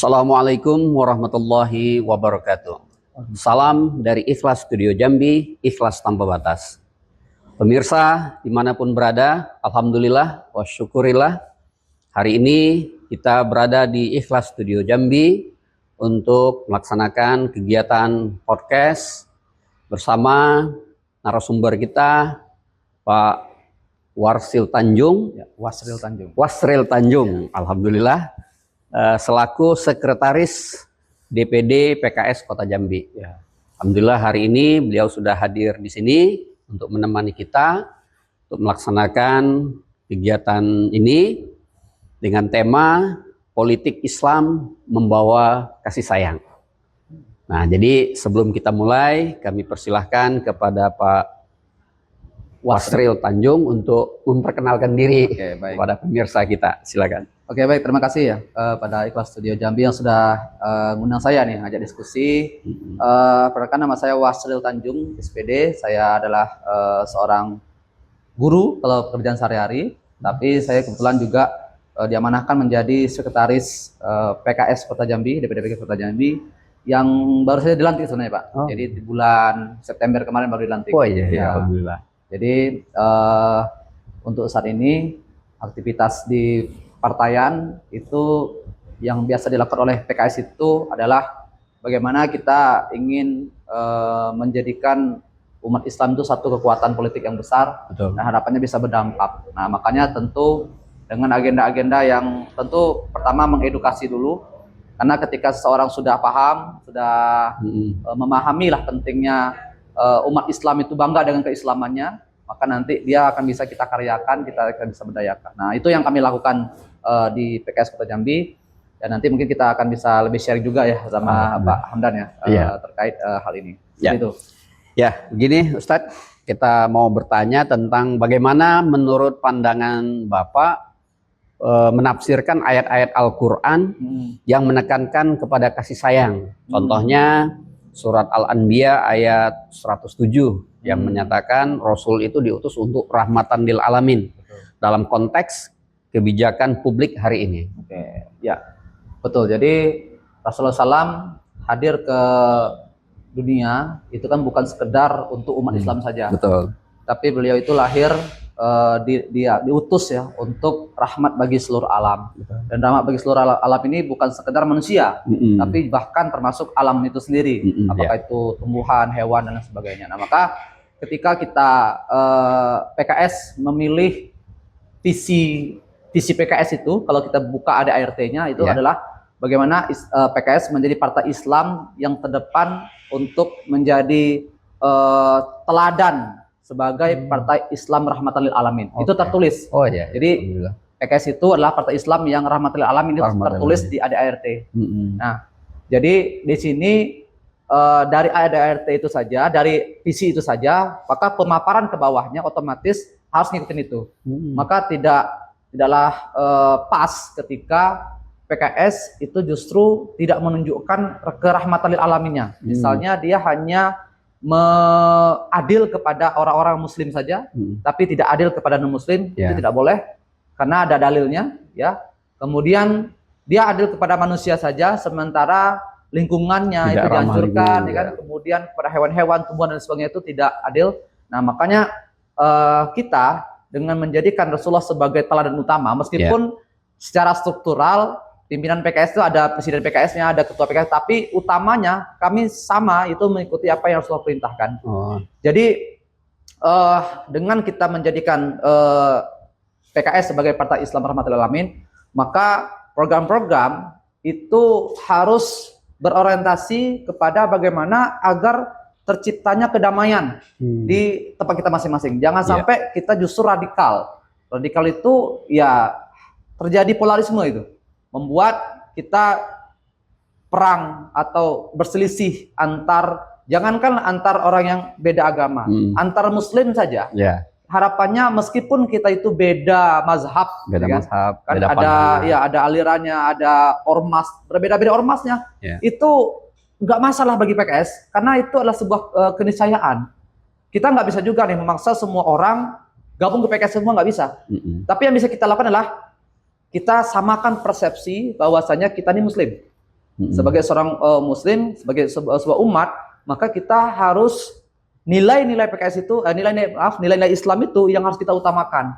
Assalamualaikum warahmatullahi wabarakatuh. Salam dari Ikhlas Studio Jambi, Ikhlas Tanpa Batas. Pemirsa dimanapun berada, alhamdulillah wa syukurillah. Hari ini kita berada di Ikhlas Studio Jambi untuk melaksanakan kegiatan podcast bersama narasumber kita, Pak Wasril Tanjung. Wasril Tanjung, alhamdulillah. Selaku Sekretaris DPD PKS Kota Jambi. Ya. Alhamdulillah hari ini beliau sudah hadir di sini untuk menemani kita untuk melaksanakan kegiatan ini dengan tema politik Islam membawa kasih sayang. Nah, jadi sebelum kita mulai, kami persilahkan kepada Pak Wasril Tanjung untuk memperkenalkan diri kepada pemirsa kita. Silakan. Oke, baik, terima kasih ya pada Ikhlas Studio Jambi yang sudah mengundang saya nih ngajak diskusi. Perkenalkan, nama saya Wasril Tanjung, SPD. Saya adalah seorang guru kalau pekerjaan sehari-hari, tapi saya kebetulan juga diamanahkan menjadi sekretaris PKS Kota Jambi, DPD PKS Kota Jambi, yang baru saja dilantik sebenarnya, Pak. Oh. Jadi di bulan September kemarin baru dilantik. Oh iya, ya. Alhamdulillah. Jadi untuk saat ini aktivitas di partaian itu yang biasa dilakukan oleh PKS itu adalah bagaimana kita ingin menjadikan umat Islam itu satu kekuatan politik yang besar. Betul. Dan harapannya bisa berdampak. Nah, makanya tentu dengan agenda-agenda yang tentu pertama mengedukasi dulu, karena ketika seseorang sudah paham, sudah memahami lah pentingnya umat Islam itu bangga dengan keislamannya, maka nanti dia akan bisa kita karyakan, kita akan bisa berdayakan. Nah, itu yang kami lakukan di PKS Kota Jambi, dan nanti mungkin kita akan bisa lebih sharing juga ya sama Pak Hamdan ya, terkait hal ini. Ya. Itu. Ya, begini Ustadz, kita mau bertanya tentang bagaimana menurut pandangan Bapak menafsirkan ayat-ayat Al-Quran yang menekankan kepada kasih sayang. Contohnya surat Al-Anbiya ayat 107 yang menyatakan Rasul itu diutus untuk rahmatan lil alamin. Dalam konteks kebijakan publik hari ini. Oke, ya, betul. Jadi Rasulullah SAW hadir ke dunia itu kan bukan sekedar untuk umat Islam saja. Betul. Tapi beliau itu lahir diutus ya untuk rahmat bagi seluruh alam. Betul. Dan rahmat bagi seluruh alam ini bukan sekedar manusia, tapi bahkan termasuk alam itu sendiri. Apakah itu tumbuhan, hewan dan sebagainya. Nah, maka ketika kita PKS memilih visi PKS itu, kalau kita buka ada ART-nya itu adalah bagaimana PKS menjadi partai Islam yang terdepan untuk menjadi teladan sebagai partai Islam rahmatan lil alamin. Itu tertulis. Oh iya. Jadi PKS itu adalah partai Islam yang rahmatan lil alamin, itu tertulis di ADART. Nah, jadi di sini dari ADART itu saja, dari visi itu saja, maka pemaparan ke bawahnya otomatis harus ngikutin itu. Maka tidaklah pas ketika PKS itu justru tidak menunjukkan kerahmatan lil alaminnya. Misalnya dia hanya adil kepada orang-orang muslim saja, tapi tidak adil kepada non-muslim, itu tidak boleh karena ada dalilnya, ya. Kemudian dia adil kepada manusia saja, sementara lingkungannya tidak itu dihancurkan, ya kan? Kemudian kepada hewan-hewan, tumbuhan dan sebagainya itu tidak adil. Nah, makanya kita dengan menjadikan Rasulullah sebagai teladan utama, meskipun secara struktural pimpinan PKS itu ada presiden PKS-nya, ada ketua PKS, tapi utamanya kami sama itu mengikuti apa yang Rasulullah perintahkan. Jadi dengan kita menjadikan PKS sebagai partai Islam rahmatul alamin, maka program-program itu harus berorientasi kepada bagaimana agar terciptanya kedamaian di tempat kita masing-masing. Jangan sampai kita justru radikal. Radikal itu ya terjadi polarisme itu. Membuat kita perang atau berselisih jangankan antar orang yang beda agama, antar muslim saja. Harapannya meskipun kita itu beda mazhab, mazhab, kan ada alirannya, ada ormas, berbeda-beda ormasnya, itu nggak masalah bagi PKS karena itu adalah sebuah keniscayaan. Kita nggak bisa juga nih memaksa semua orang gabung ke PKS semua, nggak bisa. Tapi yang bisa kita lakukan adalah kita samakan persepsi bahwasanya kita ini muslim. Sebagai seorang Muslim, sebagai sebuah umat, maka kita harus nilai-nilai PKS itu, nilai-nilai Islam itu yang harus kita utamakan.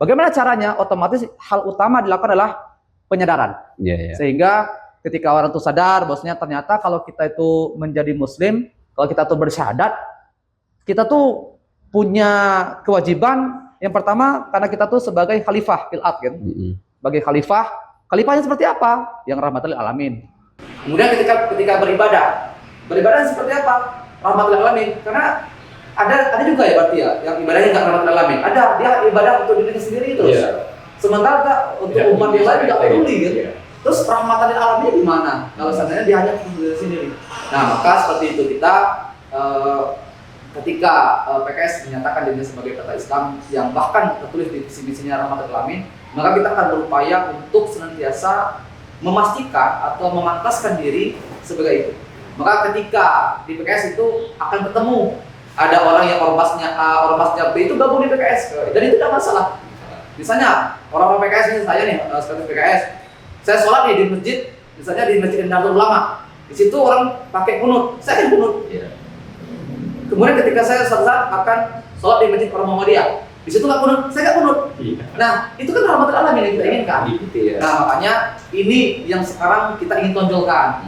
Bagaimana caranya? Otomatis hal utama dilakukan adalah penyadaran. Sehingga ketika orang itu sadar, bahwasanya ternyata kalau kita itu menjadi Muslim, kalau kita tuh bersyahadat, kita tuh punya kewajiban yang pertama karena kita tuh sebagai khalifah fil ard kan. Sebagai khalifahnya seperti apa? Yang rahmatul alamin. Kemudian ketika beribadah seperti apa? Rahmatul alamin. Karena ada juga ya berarti ya yang ibadahnya enggak rahmatul alamin. Ada dia ibadah untuk dirinya sendiri terus. Sementara untuk umat yang lain tidak peduli kan. Terus rahmatul alamin di mana? Kalau seandainya dia hanya untuk diri sendiri. Nah, maka seperti itu kita ketika PKS menyatakan dirinya sebagai partai Islam yang bahkan tertulis di visi misinya rahmatul alamin, maka kita akan berupaya untuk senantiasa memastikan atau memantaskan diri sebagai itu. Maka ketika di PKS itu akan ketemu ada orang yang ormasnya A, ormasnya B itu gabung di PKS, dan itu tidak masalah. Misalnya orang-orang PKS ini saya nih, sebagai PKS, saya sholat nih di masjid, misalnya di Masjid Nahdlatul Ulama, di situ orang pakai kunut, saya kan kunut. Kemudian ketika saya saat akan sholat di Masjid Orang Muhammadiyah, di situ nggak kunut, saya nggak kunut. Nah, itu kan rahmatul alamin yang kita inginkan. Nah, makanya ini yang sekarang kita ingin tonjolkan.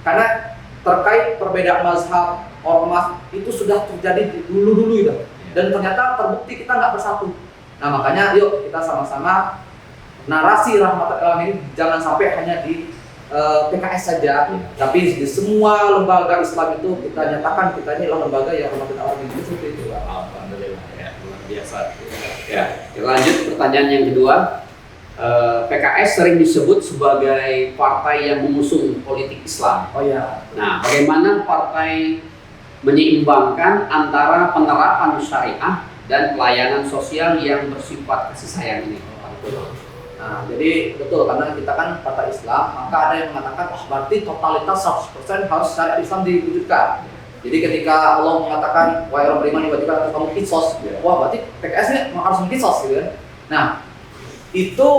Karena terkait perbedaan mazhab, ormas itu sudah terjadi dulu itu. Dan ternyata terbukti kita nggak bersatu. Nah, makanya yuk kita sama-sama narasi rahmatul alamin jangan sampai hanya di PKS saja, tapi di semua lembaga Islam itu kita nyatakan kita ini adalah lembaga yang rahmatul alamin. Itu seperti itu. Alhamdulillah ya, luar biasa. Ya, lanjut pertanyaan yang kedua. PKS sering disebut sebagai partai yang mengusung politik Islam. Oh ya. Nah, bagaimana partai menyeimbangkan antara penerapan syariah dan pelayanan sosial yang bersifat kasih sayang ini? Nah, jadi betul karena kita kan partai Islam, maka ada yang mengatakan berarti totalitas 100% harus syariat Islam diwujudkan. Jadi ketika Allah mengatakan wahai orang beriman diwajibkan kamu kisos, wah berarti PKS ini harus kisos gitu kan. Nah, itu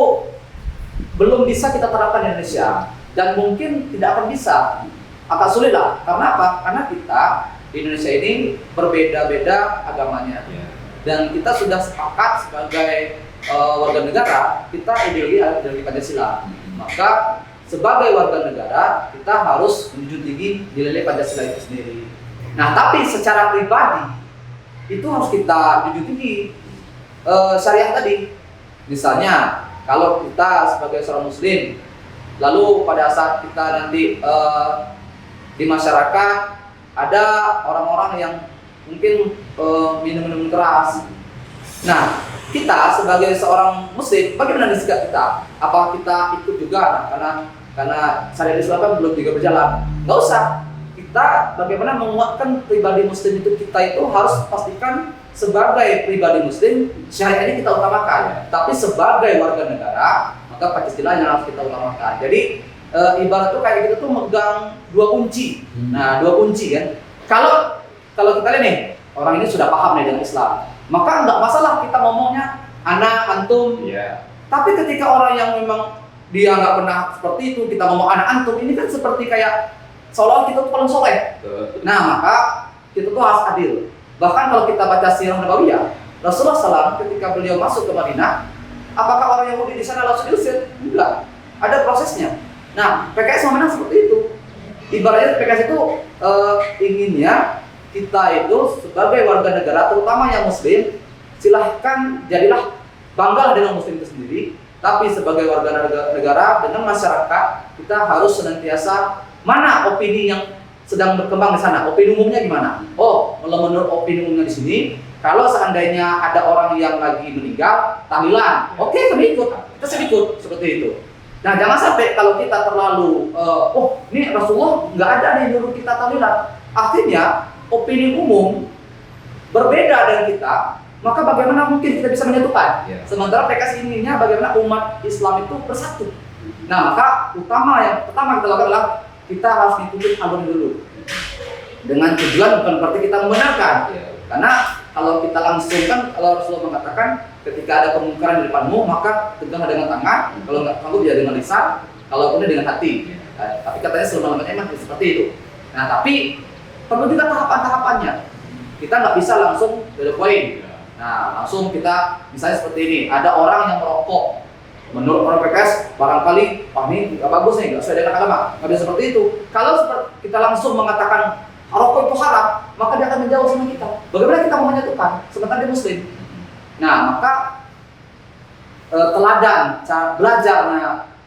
belum bisa kita terapkan di Indonesia dan mungkin tidak akan bisa, agak sulit lah. Karena apa? Karena kita di Indonesia ini berbeda-beda agamanya dan kita sudah sepakat sebagai warga negara kita ideologi Pancasila. Maka sebagai warga negara kita harus menjunjung tinggi nilai Pancasila itu sendiri. Nah, tapi secara pribadi itu harus kita junjung tinggi syariah tadi. Misalnya kalau kita sebagai seorang Muslim, lalu pada saat kita nanti di masyarakat ada orang-orang yang mungkin minum keras. Nah, kita sebagai seorang Muslim, bagaimana sikap kita? Apa kita ikut juga? Nah, karena syariat Islam kan belum juga berjalan. Nggak usah. Kita bagaimana menguatkan pribadi Muslim itu, kita itu harus pastikan sebagai pribadi Muslim syariat ini kita utamakan. Tapi sebagai warga negara, maka Pancasila yang harus kita utamakan. Jadi ibarat tuh kayak kita tuh megang dua kunci. Nah, dua kunci kan. Kalau kita lihat nih, orang ini sudah paham nih dengan Islam, maka nggak masalah kita ngomongnya anak, antum. Tapi ketika orang yang memang dia nggak pernah seperti itu, kita ngomong anak, antum, ini kan seperti kayak seolah kita tuh paling soleh. Nah, maka kita tuh harus adil. Bahkan kalau kita baca Sirah Nabawiyah, Rasulullah SAW ketika beliau masuk ke Madinah, apakah orang Yahudi di sana langsung diusir? Enggak, ada prosesnya. Nah, PKS memang seperti itu. Ibaratnya PKS itu inginnya kita itu sebagai warga negara, terutama yang Muslim, silahkan jadilah banggalah dengan Muslim itu sendiri. Tapi sebagai warga negara dengan masyarakat, kita harus senantiasa mana opini yang sedang berkembang di sana, opini umumnya gimana? Oh, menurut opini umumnya di sini, kalau seandainya ada orang yang lagi meninggal, tahlilan, oke, kami ikut, kita ikut seperti itu. Nah, jangan sampai kalau kita terlalu, ini Rasulullah nggak ada nih nyuruh kita tahlilan. Akhirnya opini umum berbeda dengan kita, maka bagaimana mungkin kita bisa menyatukan? Sementara PKS inginnya bagaimana umat Islam itu bersatu. Nah, maka yang pertama kita lakukan adalah kita harus ngikutin alur dulu. Dengan tujuan bukan berarti kita membenarkan. Karena kalau kita langsung kan, kalau Rasulullah mengatakan ketika ada kemungkaran di depanmu, maka tegaklah dengan tangan, kalau nggak kamu ya dengan lisan, kalaupun dengan hati. Tapi katanya selama-lamanya emang seperti itu. Nah, tapi perlu juga tahapan-tahapannya. Kita nggak bisa langsung to the point. Nah, langsung kita misalnya seperti ini, ada orang yang merokok. Menurut orang PKS, barangkali, ini nggak bagus nih, nggak sesuai dengan agama. Nggak bisa seperti itu. Kalau kita langsung mengatakan rokok itu haram, maka dia akan menjauh sama kita. Bagaimana kita mau menyatukan, sementara dia Muslim? Nah, maka teladan, cara belajar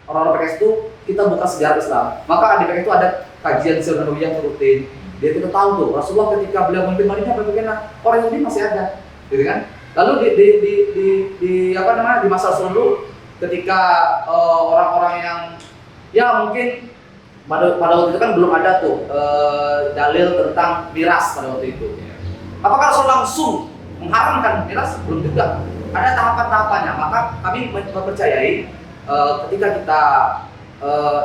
orang-orang PKS itu, kita buka sejarah Islam. Maka di PKS itu ada kajian sirah Nabi yang rutin. Dia kita tahu tuh, Rasulullah ketika beliau memimpin Madinah, bagaimana orang Yahudi masih ada, gitu kan? Lalu di masa lalu, ketika orang-orang yang mungkin pada waktu itu kan belum ada tuh dalil tentang miras pada waktu itu. Apakah Rasul langsung mengharamkan miras? Belum juga. Ada tahapan-tahapannya. Maka kami mempercayai ketika kita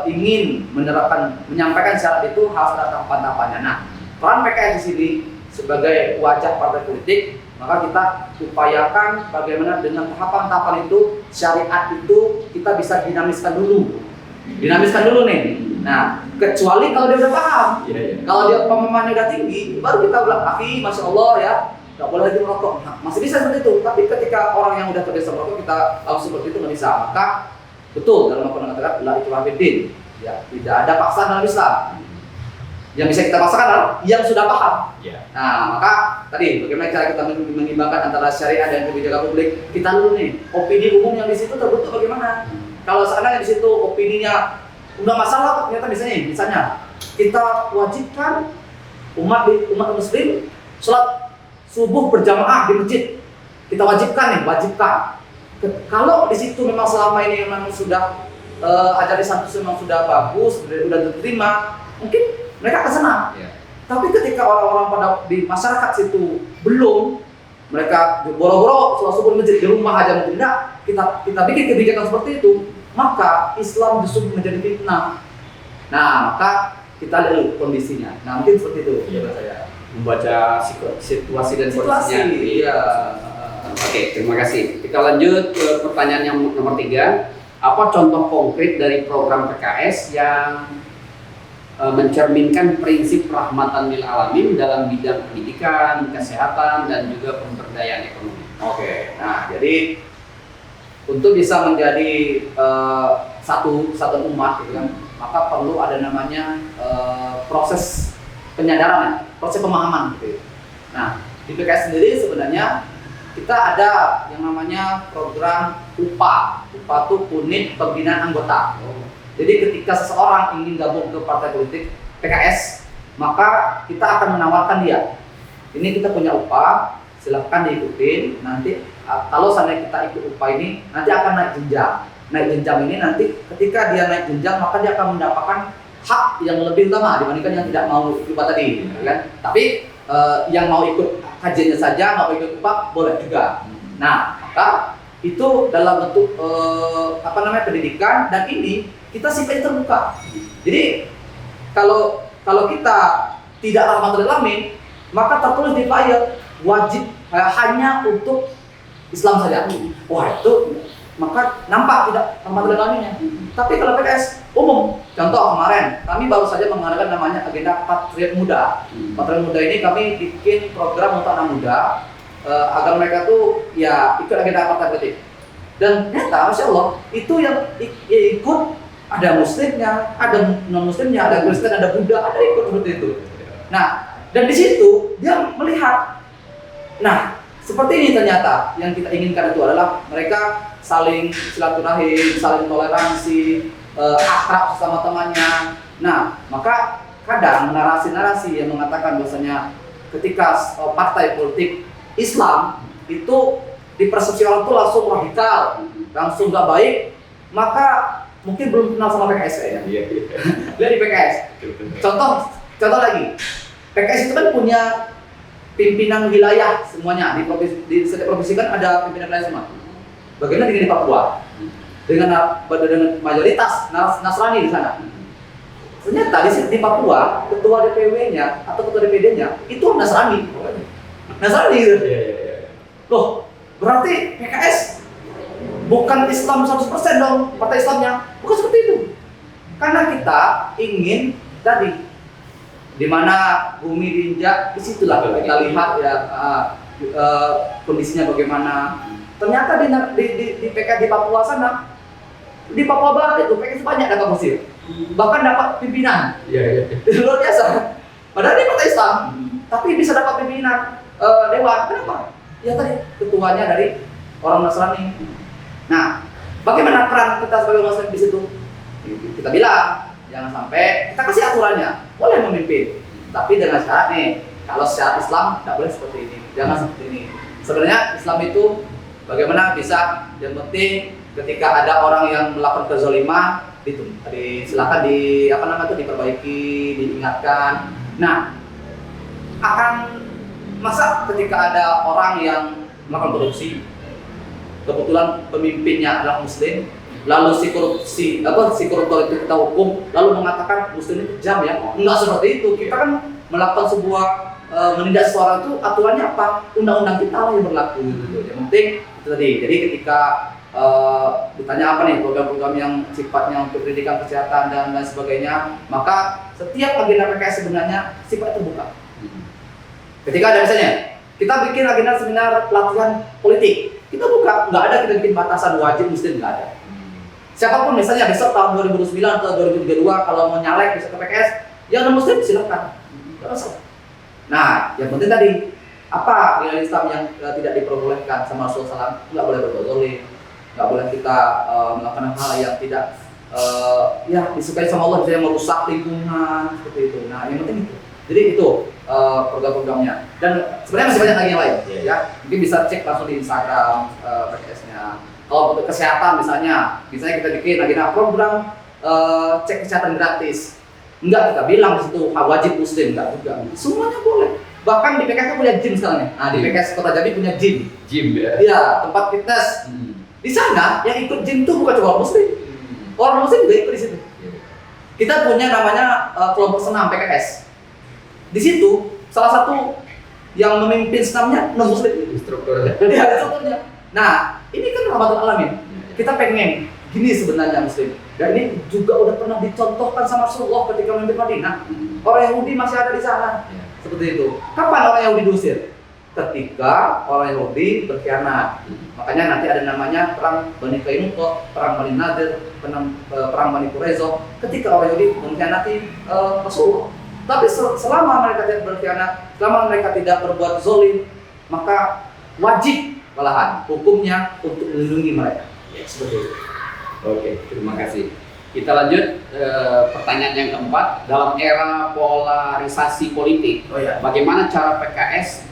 ingin menyampaikan syarat itu harus ada tahapan-tahapannya. Nah, peran PKS di sini sebagai wajah partai politik, maka kita upayakan bagaimana dengan tahapan-tahapan itu, syariat itu kita bisa dinamiskan dulu nih. Nah, kecuali kalau dia udah paham, kalau dia pemahamannya udah tinggi, baru kita bilang, masya Allah ya, nggak boleh lagi merokok. Nah, masih bisa seperti itu. Tapi ketika orang yang udah terbiasa merokok, kita langsung seperti itu nggak bisa. Maka betul dalam apa mengatakan la ikraha fid din, ya tidak ada paksaan dalam Islam. Yang bisa kita paksakan adalah yang sudah paham. Nah, maka tadi bagaimana cara kita mengimbangkan antara syariat dan kebijakan publik? Kita dulu nih, opini umum yang di situ terbentuk bagaimana? Kalau seandainya di situ opininya udah masalah, ternyata misalnya kita wajibkan umat Muslim sholat subuh berjamaah di masjid. Kita wajibkan. Kalau di situ memang selama ini memang sudah ajaran Islam memang sudah bagus, sudah diterima, mungkin mereka akan senang. Tapi ketika orang-orang di masyarakat situ belum, mereka boro-boro sholat subuh di masjid, di rumah aja mungkin tidak, kita bikin kebijakan seperti itu, maka Islam justru menjadi fitnah. Nah, maka kita lihat kondisinya. Nah, mungkin seperti itu. Saya membaca situasi dan kondisinya. Iya. Oke, terima kasih. Kita lanjut ke pertanyaan yang nomor 3. Apa contoh konkret dari program PKS yang mencerminkan prinsip rahmatan lil alamin dalam bidang pendidikan, kesehatan, dan juga pemberdayaan ekonomi? Oke. Nah, jadi untuk bisa menjadi satu umat, gitu kan, maka perlu ada namanya proses penyadaran, proses pemahaman, gitu. Nah, di PKS sendiri sebenarnya kita ada yang namanya program UPA. UPA itu Unit Pembinaan Anggota. Jadi ketika seseorang ingin gabung ke partai politik PKS, maka kita akan menawarkan dia. Ini kita punya UPA, silahkan diikutin. Nanti kalau seandainya kita ikut UPA ini, nanti akan naik jenjang. Naik jenjang ini nanti ketika dia naik jenjang, maka dia akan mendapatkan hak yang lebih utama dibandingkan yang tidak mau ikut UPA tadi, kan? Tapi yang mau ikut kajiannya saja, mau ikut UPA boleh juga. Nah, maka itu dalam bentuk pendidikan, dan ini kita sifatnya terbuka. Jadi kalau kita tidak rahmatul lil alamin, maka tertulis di flyer wajib hanya untuk Islam saja. Wah, itu maka nampak tidak rahmatul lil alaminnya. Tapi kalau PKS umum, contoh kemarin kami baru saja mengadakan namanya agenda Patriot Muda. Patriot Muda ini kami bikin program untuk anak muda agar mereka tuh ya ikut agenda partai politik. Dan ternyata masya Allah itu yang ikut, ada muslimnya, ada non muslimnya, ada Kristen, ada Buddha, ada ikut seperti itu. Nah, dan di situ dia melihat, nah seperti ini ternyata yang kita inginkan itu adalah mereka saling silaturahim, saling toleransi, akrab sama temannya. Nah, maka kadang narasi-narasi yang mengatakan bahwasanya ketika partai politik Islam itu dipersepsi orang itu langsung radikal, langsung gak baik, maka mungkin belum kenal sama PKS ya. Lihat di PKS. Contoh lagi, PKS itu kan punya pimpinan wilayah semuanya di setiap provinsi kan ada pimpinan wilayah semua. Bagaimana dengan di Papua? Dengan mayoritas Nasrani di sana. Ternyata di Papua ketua DPW-nya atau ketua DPD-nya itu Nasrani. Nasrani gitu. Loh, berarti PKS bukan Islam 100% dong, partai Islamnya. Bukan seperti itu. Karena kita ingin tadi di mana bumi diinjak, disitulah kita lihat ya kondisinya bagaimana. Ternyata di PKS di Papua sana, di Papua Barat itu PKS banyak dapat Mesir, bahkan dapat pimpinan. Luar biasa. Padahal dia partai Islam, tapi bisa dapat pimpinan dewan. Kenapa? Ya tadi ketuanya dari orang Nasrani. Nah, bagaimana peran kita sebagai Muslim di situ? Kita bilang jangan sampai kita kasih aturannya, boleh memimpin, tapi dengan syarat nih, kalau syarat Islam tidak boleh seperti ini, jangan seperti ini. Sebenarnya Islam itu bagaimana bisa, yang penting ketika ada orang yang melakukan kezaliman, silakan diperbaiki, diingatkan. Nah, akan masa ketika ada orang yang melakukan korupsi, kebetulan pemimpinnya adalah Muslim, lalu si koruptor itu kita hukum, lalu mengatakan Muslim itu kejam ya? Enggak seperti itu. Kita kan melakukan sebuah menindak seseorang itu aturannya apa? Undang-undang kita lah yang berlaku gitu. Yang penting itu tadi. Jadi ketika ditanya apa nih program-program yang sifatnya untuk pendidikan, kesehatan dan lain sebagainya, maka setiap agenda PKS sebenarnya sifat terbuka. Ketika ada misalnya kita bikin agenda seminar pelatihan politik, kita buka, nggak ada kita bikin batasan wajib Muslim, nggak ada. Siapapun misalnya besok tahun 2009 atau 2032 kalau mau nyalek bisa ke PKS, yang non Muslim silakan. Nah, yang penting tadi apa nilai Islam yang tidak diperbolehkan sama Rasulullah SAW? Nggak boleh berbuat zalim, nggak boleh kita melakukan hal yang tidak disukai sama Allah, misalnya merusak lingkungan seperti itu. Nah, yang penting itu. Jadi itu program-programnya. Dan sebenarnya masih banyak lagi yang lain. Ya, mungkin bisa cek langsung di Instagram PKS-nya. Kalau untuk kesehatan misalnya kita bikin agenda program cek kesehatan gratis. Enggak kita bilang di situ wajib Muslim, enggak juga. Semuanya boleh. Bahkan di PKS punya gym sekarang ya. Nah, di PKS Kota Jambi punya gym. Gym ya. Iya, tempat fitness. Di sana yang ikut gym itu bukan cuma Muslim. Orang Muslim juga ikut di situ. Kita punya namanya kelompok senam PKS. Di situ salah satu yang memimpin senamnya non Muslim. Instrukturnya. Iya, instrukturnya. Nah, ini kan rahmatul alamin. Kita pengen gini sebenarnya Muslim. Dan ini juga udah pernah dicontohkan sama Rasulullah ketika memimpin Madinah. Orang Yahudi masih ada di sana. Seperti itu. Kapan orang Yahudi diusir? Ketika orang Yahudi berkhianat. Makanya nanti ada namanya perang Bani Qainuqa, perang Bani Nadir, perang Bani Quraisyah. Ketika orang Yahudi mengkhianati Rasulullah. Tapi selama mereka tidak berkhianat, selama mereka tidak berbuat zalim, maka wajib malahan hukumnya untuk melindungi mereka. Ya, seperti itu. Oke, terima kasih. Kita lanjut pertanyaan yang keempat. Dalam era polarisasi politik, bagaimana cara PKS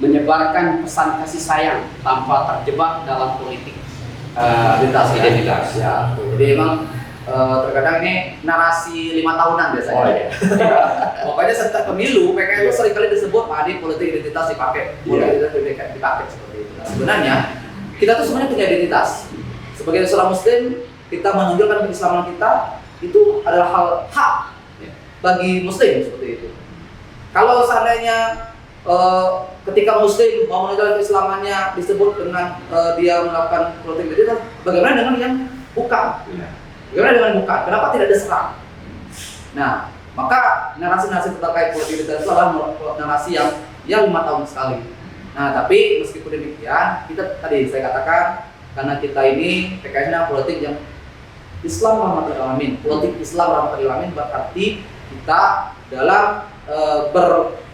menyebarkan pesan kasih sayang tanpa terjebak dalam politik identitas? Ya. Jadi memang terkadang ini narasi 5 tahunan biasanya. Pokoknya setelah pemilu PKS itu seringkali disebut ini politik identitas dipakai, politik identitas dipakai seperti itu. Nah, sebenarnya kita tuh sebenarnya punya identitas. Sebagai seorang Muslim, kita menunjukkan keislaman kita itu adalah hal hak bagi Muslim seperti itu. Kalau seandainya ketika Muslim mau menunjukkan keislamannya disebut dengan dia melakukan politik identitas, bagaimana dengan yang bukan? Bagaimana dengan bukan? Kenapa tidak diserang? Nah, maka narasi-narasi terkait politik identitas itu adalah narasi yang 5 tahun sekali. Nah, tapi meskipun demikian, kita tadi saya katakan karena kita ini PKS-nya politik yang Islam rahmatul alamin. Politik Islam rahmatul alamin berarti kita dalam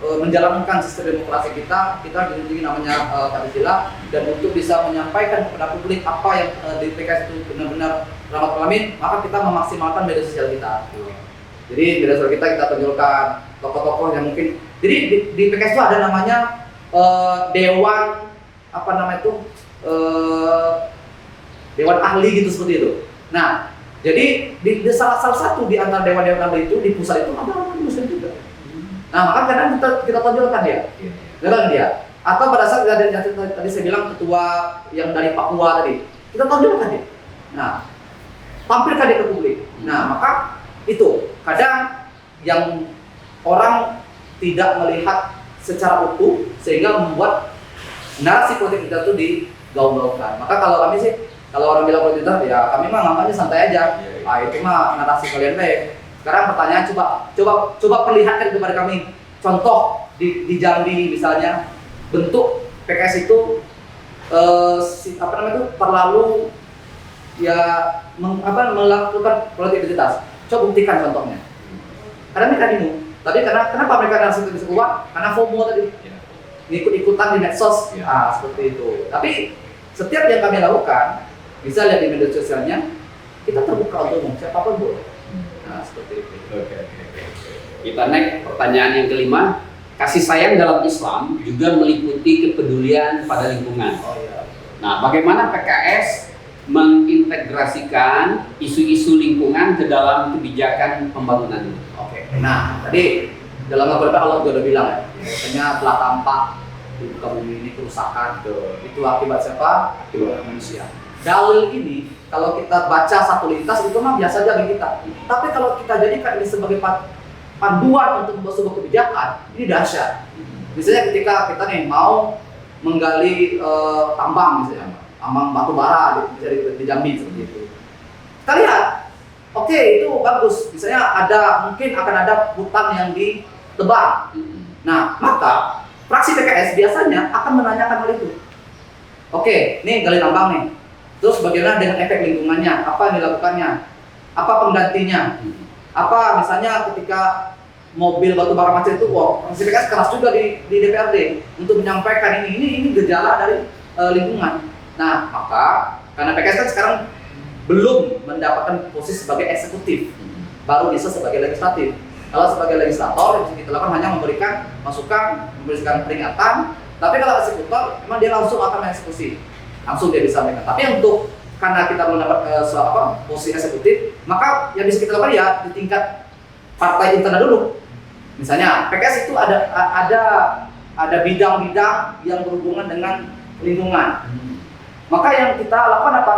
menjalankan sistem demokrasi kita dilindungi namanya Pancasila, dan untuk bisa menyampaikan kepada publik apa yang di PKS itu benar-benar rahmatul alamin, maka kita memaksimalkan media sosial kita. Jadi media sosial kita tunjukkan tokoh-tokoh yang mungkin. Jadi di PKS itu ada namanya dewan dewan ahli gitu seperti itu. Nah, jadi di salah satu di antara dewan-dewan ahli itu di pusat itu ada orang Muslim juga. Nah, maka kadang kita tonjolkan dia. Atau pada saat tadi saya bilang ketua yang dari Papua tadi, kita tonjolkan dia. Nah, tampilkan dia ke publik. Nah, maka itu kadang yang orang tidak melihat secara utuh sehingga membuat narasi politik kita itu digaung-gaungkan. Maka kalau kami sih Kalau orang bilang politik identitas, ya kami mah ngapain santai aja. Ah itu mah narasi kalian deh. Sekarang pertanyaan coba perlihatkan kepada kami contoh di Jambi misalnya bentuk PKS itu terlalu ya melakukan politik identitas. Coba buktikan contohnya. Karena mereka bingung. Tapi kenapa mereka narasi itu bisa keluar? Karena FOMO tadi. Ikut-ikutan di medsos. Seperti itu. Tapi setiap yang kami lakukan, bisa lihat di media sosialnya, kita terbuka untuk umum, siapapun boleh. Nah, seperti itu. Oke. Kita naik pertanyaan yang kelima. Kasih sayang dalam Islam juga meliputi kepedulian pada lingkungan. Nah, bagaimana PKS mengintegrasikan isu-isu lingkungan ke dalam kebijakan pembangunan? Oke. Nah, tadi dalam Al-Quran Allah juga udah bilang ya, biasanya telah tampak di muka bumi ini kerusakan. Itu akibat siapa? Akibat manusia. Dalil ini kalau kita baca satu lintas itu mah biasa aja bagi kita. Tapi kalau kita jadikan ini sebagai panduan untuk membuat sebuah kebijakan, ini dahsyat. Misalnya ketika kita nih mau menggali tambang misalnya, tambang batu bara di Jambi seperti itu. Kita lihat, oke, itu bagus. Misalnya mungkin akan ada hutan yang ditebang. Nah, maka fraksi PKS biasanya akan menanyakan hal itu. Oke, nih gali tambang nih. Terus bagaimana dengan efek lingkungannya? Apa yang dilakukannya? Apa penggantinya? Apa misalnya ketika mobil batu bara macet itu, fraksi PKS keras juga di DPRD untuk menyampaikan ini gejala dari lingkungan. Nah, maka karena PKS kan sekarang belum mendapatkan posisi sebagai eksekutif, baru bisa sebagai legislatif. Kalau sebagai legislator yang bisa kita lakukan hanya memberikan masukan, memberikan peringatan. Tapi kalau eksekutor, memang dia langsung akan mengeksekusi, langsung dia bisa sampaikan. Tapi karena kita belum dapat posisi eksekutif, maka yang bisa kita lakukan ya di tingkat partai internal dulu. Misalnya PKS itu ada bidang-bidang yang berhubungan dengan lingkungan. Maka yang kita lakukan apa?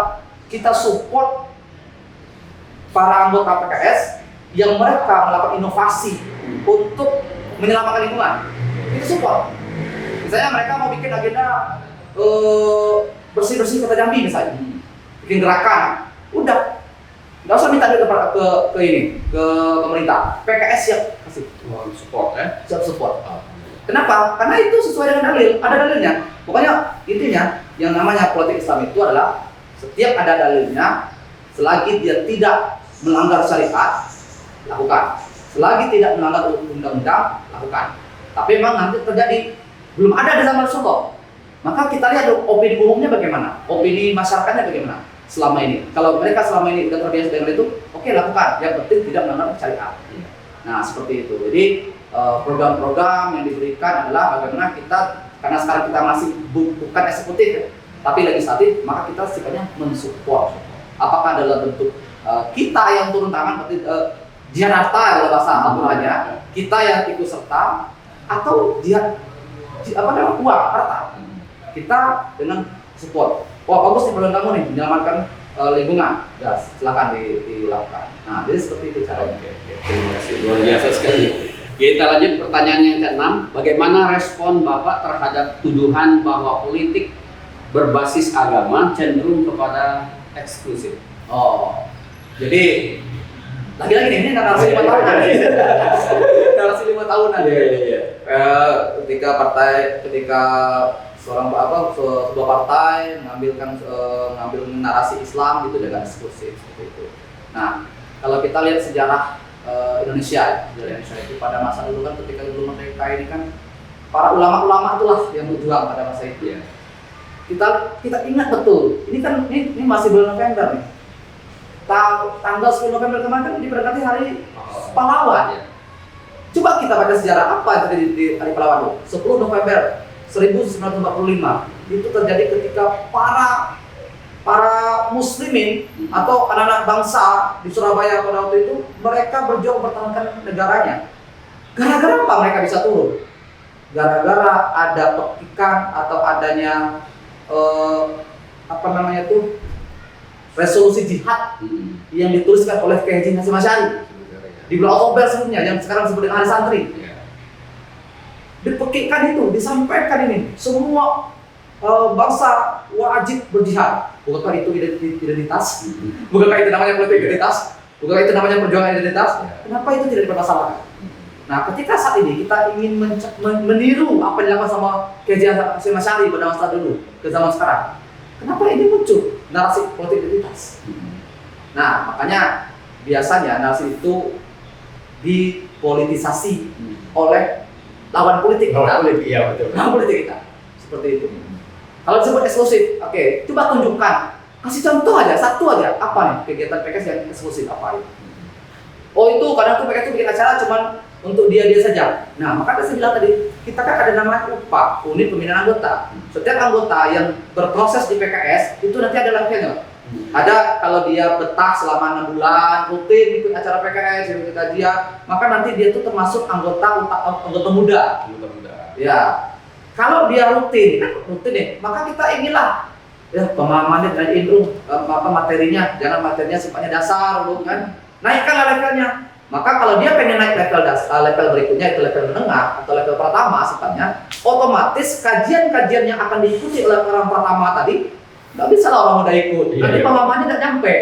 Kita support para anggota PKS yang mereka melakukan inovasi untuk menyelamatkan lingkungan. Kita support. Misalnya mereka mau bikin agenda bersih-bersih kota Jambi misalnya, bikin gerakan, udah nggak usah minta duit ke pemerintah. PKS siap kasih Support ya? siap support. Kenapa? Karena itu sesuai dengan dalil, ada dalilnya. Pokoknya intinya yang namanya politik Islam itu adalah setiap ada dalilnya, selagi dia tidak melanggar syariat, lakukan. Selagi tidak melanggar undang-undang, lakukan. Tapi memang nanti terjadi, belum ada di zaman Rasulullah. Maka kita lihat opini umumnya bagaimana, opini masyarakatnya bagaimana selama ini. Kalau mereka selama ini sudah terbiasa dengan itu, oke, lakukan. Yang penting tidak melanggar syariat. Nah, seperti itu. Jadi program-program yang diberikan adalah bagaimana kita, karena sekarang kita masih bukan eksekutif ya, tapi legislatif, maka kita sifatnya mensupport. Apakah dalam bentuk kita yang turun tangan seperti Jakarta kalau bahasa Al-Qur'annya, kita yang ikut serta, atau uang harta. Kita dengan support. Wah, bagus nih program kamu nih menyelamatkan lingkungan. Ya, silakan dilakukan. Nah, jadi seperti itu caranya. Terima kasih, luar biasa sekali. Kita lanjut pertanyaan yang ke-6. Bagaimana respon Bapak terhadap tuduhan bahwa politik berbasis agama cenderung kepada eksklusif? Jadi lagi-lagi nih, ini narasi 5 tahunan. Narasi 5 tahunan. Iya. Ketika sebuah partai mengambil narasi Islam itu dengan eksklusif seperti itu. Nah, kalau kita lihat sejarah Indonesia itu pada masa dulu kan, ketika dulu merdeka ini kan para ulama-ulama itulah yang berjuang pada masa itu. Ya. Kita ingat betul. Ini kan ini masih bulan November nih. Tanggal 10 November kemarin kan diperingati Hari Pahlawan. Coba kita baca sejarah apa yang terjadi di Hari Pahlawan itu. 10 November 1945 itu terjadi ketika para muslimin atau anak-anak bangsa di Surabaya pada waktu itu, mereka berjuang mempertahankan negaranya. Gara-gara apa mereka bisa turun? Gara-gara ada petikan atau adanya resolusi jihad yang dituliskan oleh Kiai Haji Hasyim Asy'ari di bulan Oktober sebelumnya, yang sekarang disebut dengan Hari Santri. Dipekikkan itu, disampaikan ini, semua bangsa wajib berjihad. Bukankah itu identitas? Bukankah itu namanya politik identitas? Bukankah itu namanya perjuangan identitas? Kenapa itu tidak dipermasalahkan? Nah, ketika saat ini kita ingin meniru apa yang dilakukan sama Kiai Hasyim Asy'ari pada masa dulu ke zaman sekarang, kenapa ini muncul narasi politik identitas? Nah, makanya biasanya narasi itu dipolitisasi oleh lawan politik kita. Iya, betul. Lawan politik kita. Seperti itu. Kalau disebut eksklusif, oke, coba tunjukkan. Kasih contoh aja, satu aja. Apa nih kegiatan PKS yang eksklusif apa itu? Oh, itu kadang tuh PKS itu bikin acara cuman untuk dia saja. Nah, makanya saya bilang tadi, kita kan ada namanya UPA, Unit Pembinaan Anggota. Setiap anggota yang berproses di PKS itu nanti ada levelnya. Ada kalau dia betah selama 6 bulan, rutin ikut acara PKS, ikut kajian, maka nanti dia tuh termasuk anggota muda. Ya. Kalau dia rutin nih, maka kita inilah ya pemahamannya dan materinya, jangan materinya sifatnya dasar, kan? Naikkan levelnya. Maka kalau dia pengen naik level berikutnya, itu level menengah atau level pertama sifatnya, otomatis kajian-kajian yang akan diikuti oleh orang pertama tadi nggak bisa lah orang muda ikut. Nanti pemahamannya nggak nyampe.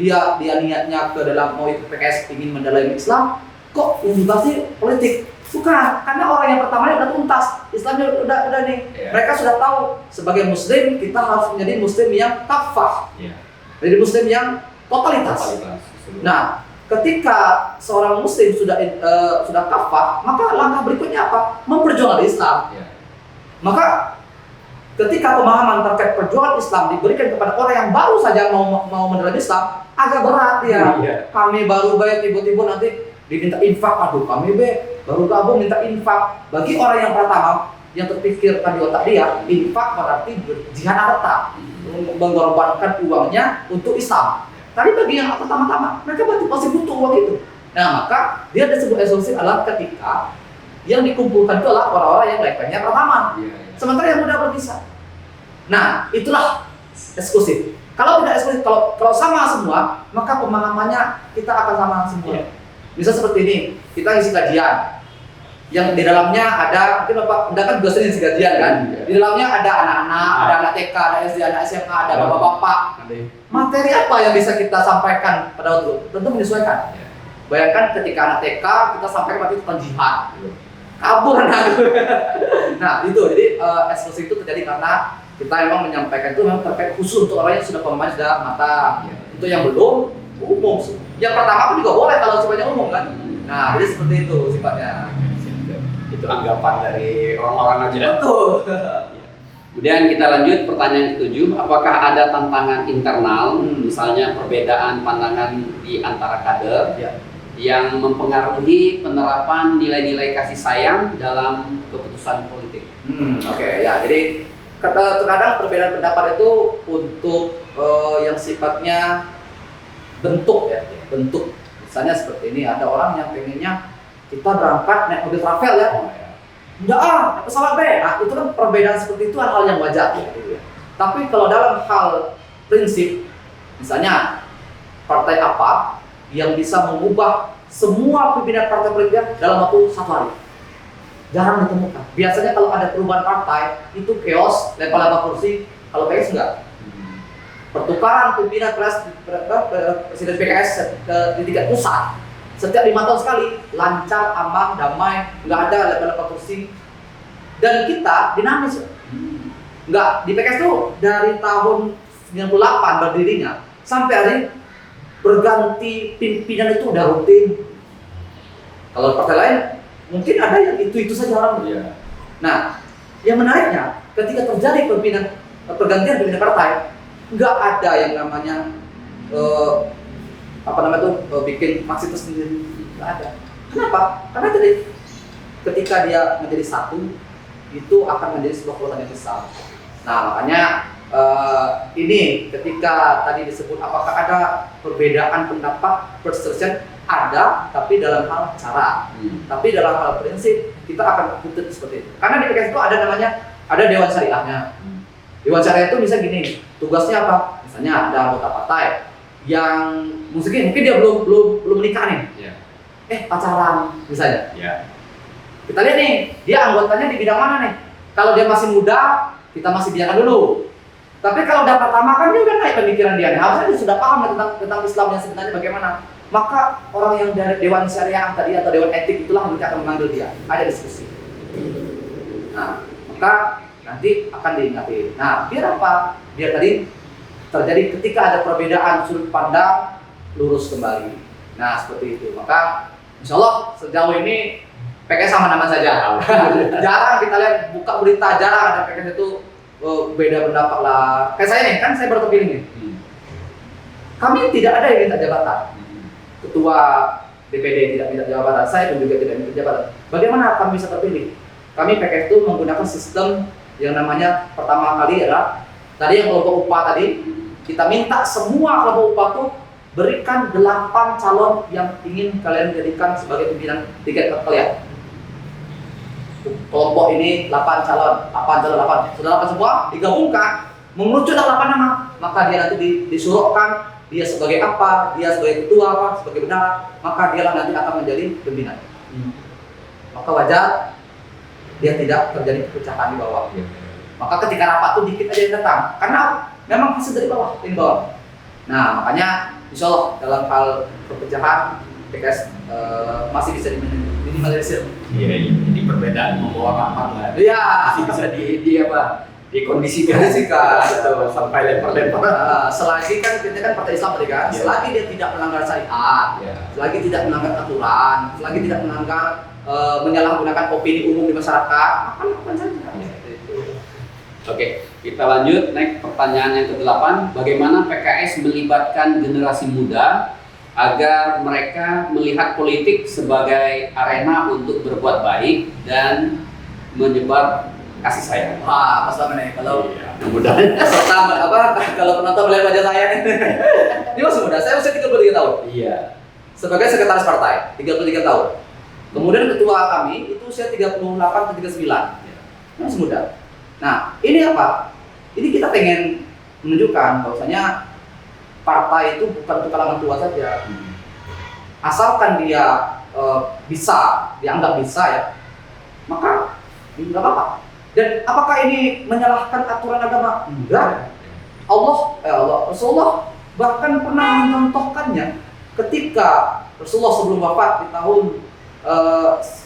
Dia niatnya ke dalam mau ikut PKS ingin mendalami Islam, kok ujung politik? Bukan, karena orang yang pertamanya udah tuntas, Islamnya udah nih. Mereka sudah tahu sebagai Muslim kita harus menjadi Muslim yang kafah, jadi Muslim yang totalitas. Nah, ketika seorang Muslim sudah kafah, maka langkah berikutnya apa? Memperjuangkan Islam. Maka ketika pemahaman terkait perjuangan Islam diberikan kepada orang yang baru saja mau menerima Islam, agak berat ya. Kami baru bayar tiba-tiba nanti diminta infak, aduh kami baru gabung minta infak. Bagi orang yang pertama yang terpikirkan di otak dia, infak berarti berjihad harta, mengorbankan uangnya untuk Islam. Tapi bagi yang pertama-tama, mereka pasti butuh uang itu. Nah, maka dia disebut eksklusif adalah ketika yang dikumpulkan itu adalah orang-orang yang levelnya pertama. Sementara yang muda belum bisa. Nah, itulah eksklusif. Kalau tidak eksklusif, kalau sama semua, maka pemahamannya kita akan sama semua. Bisa seperti ini, kita isi kajian yang di dalamnya ada, mungkin Bapak kan juga sering isi kajian kan? Di dalamnya ada anak-anak, ada anak TK, ada SD, anak SMA, ada bapak-bapak. Materi apa yang bisa kita sampaikan pada waktu itu? Tentu menyesuaikan. Bayangkan ketika anak TK kita sampaikan waktu itu tentang jihad, kabur anak. Nah itu, jadi eksklusif itu terjadi karena kita memang menyampaikan itu memang terkait khusus untuk orang yang sudah pemahaman sudah matang. Untuk yang belum, umum. Yang pertama pun juga boleh kalau sifatnya umum kan. Nah, jadi seperti itu sifatnya. Itu anggapan dari orang-orang aja. Betul. Kemudian kita lanjut pertanyaan ke-7, apakah ada tantangan internal, misalnya perbedaan pandangan di antara kader yang mempengaruhi penerapan nilai-nilai kasih sayang dalam keputusan politik? Oke, ya. Jadi terkadang perbedaan pendapat itu untuk yang sifatnya bentuk ya, bentuk. Misalnya seperti ini, ada orang yang pengennya kita berangkat naik mobil travel ya. Enggak naik pesawat deh. Nah, itu kan perbedaan seperti itu hal yang wajar ya. Tapi kalau dalam hal prinsip, misalnya partai apa yang bisa mengubah semua pimpinan partai politik dalam waktu 1 hari, jarang ditemukan. Biasanya kalau ada perubahan partai itu chaos, lempar-lempar kursi. Kalau PKS enggak. Pertukaran pimpinan presiden PKS di tingkat pusat setiap 5 tahun sekali, lancar, aman, damai, nggak ada lempar-lempar kursi. Dan kita dinamis. Nggak, di PKS itu dari tahun 98 berdirinya sampai hari berganti pimpinan itu udah rutin. Kalau partai lain mungkin ada yang itu saja orang. Nah, yang menariknya ketika terjadi pergantian pimpinan partai, nggak ada yang namanya bikin maksimal sendiri, nggak ada. Kenapa? Karena tadi ketika dia menjadi satu, itu akan menjadi sebuah kekuatan yang besar. Nah makanya ini ketika tadi disebut apakah ada perbedaan pendapat perselisihan, ada, tapi dalam hal cara, tapi dalam hal prinsip kita akan tuntut seperti itu. Karena di PKS itu ada namanya dewan syariahnya. Dewan syariah itu bisa gini, tugasnya apa? Misalnya ada anggota partai yang mungkin dia belum menikah nih, pacaran misalnya. Kita lihat nih, dia anggotanya di bidang mana nih? Kalau dia masih muda, kita masih biarkan dulu. Tapi kalau udah pertama kan dia udah naik pemikiran dia, harusnya dia sudah paham tentang Islam yang sebenarnya bagaimana. Maka orang yang dari Dewan Syariah tadi atau Dewan Etik itulah nanti akan memanggil dia, ada diskusi. Nah, maka nanti akan diingati. Nah, biar apa? Biar tadi terjadi ketika ada perbedaan sudut pandang, lurus kembali. Nah, seperti itu. Maka insya Allah sejauh ini PKS sama nama saja. Jarang kita lihat buka berita, jarang ada PKS itu beda pendapat lah. Kayak saya nih, kan saya baru terpilih nih. Kami tidak ada yang minta jabatan. Ketua DPD tidak minta jabatan, saya pun juga tidak minta jabatan. Bagaimana kami bisa terpilih? Kami PKS itu menggunakan sistem yang namanya pertama kali adalah tadi yang kelompok upah tadi, kita minta semua kelompok upah itu berikan 8 calon yang ingin kalian jadikan sebagai pimpinan tiket kalian. Kelompok ini 8 calon, 8. Sudah 8 semua digabungkan, mengerucut 8 nama, maka dia nanti disuruhkan dia sebagai apa, dia sebagai ketua apa, sebagai bendahara, maka dialah nanti akan menjadi pimpinan. Maka wajar dia tidak terjadi perpecahan di bawah. Maka ketika rapat tuh dikit aja yang datang, karena memang hasil dari bawah, dari bawah. Nah, makanya insya Allah dalam hal perpecahan PKS masih bisa diminimalisir. Iya, jadi perbedaan membawa kapan lah. Iya, Masih bisa dikondisikan sampai lempar-lempar. Selagi kan kita kan Partai Islam tadi kan, selagi dia tidak melanggar syariat, selagi tidak melanggar aturan, selagi tidak melanggar menyalahgunakan opini umum di masyarakat, akan saja. Oke, kita lanjut. Next pertanyaan yang ke-8, bagaimana PKS melibatkan generasi muda agar mereka melihat politik sebagai arena untuk berbuat baik dan menyebar kasih sayang? Wah, pas banget nih kalau mudah-mudahan pertama kalau penonton melihat wajah saya ini masih muda, saya usia 33 tahun. Iya. Sebagai sekretaris partai 33 tahun. Kemudian ketua kami itu usia 38 atau 39. Masih muda. Nah, ini apa? Ini kita pengen menunjukkan bahwasanya partai itu bukan untuk kalangan tua saja. Asalkan dia bisa, dianggap bisa ya, maka nggak apa-apa. Dan apakah ini menyalahkan aturan agama? Enggak. Rasulullah bahkan pernah mencontohkannya ketika Rasulullah sebelum wafat di tahun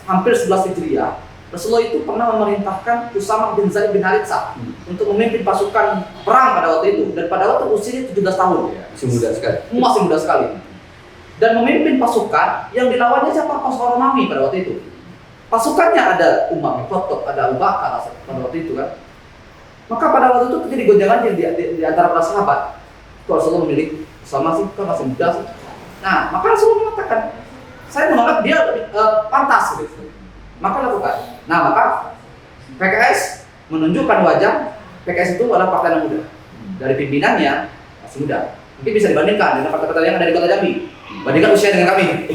hampir 11 Hijriah. Rasulullah itu pernah memerintahkan Usamah bin Zaid bin Haritsah untuk memimpin pasukan perang pada waktu itu, dan pada waktu usianya 17 tahun. Masih muda sekali. Masih muda sekali. Dan memimpin pasukan yang dilawannya siapa? Pasukan Romawi pada waktu itu. Pasukannya ada Umar bin Khattab, ada Abu Bakar pada waktu itu kan. Maka pada waktu itu terjadi gonjangan di antara para sahabat. Rasulullah memilih Usamah sih, kan masih muda sih. Nah, maka Rasulullah mengatakan, saya menganggap dia pantas gitu. Maka lakukan. Nah, maka PKS menunjukkan wajah PKS itu adalah partai yang muda. Dari pimpinannya masih muda. Mungkin bisa dibandingkan dengan partai-partai yang ada di Kota Jambi. Bandingkan usia dengan kami.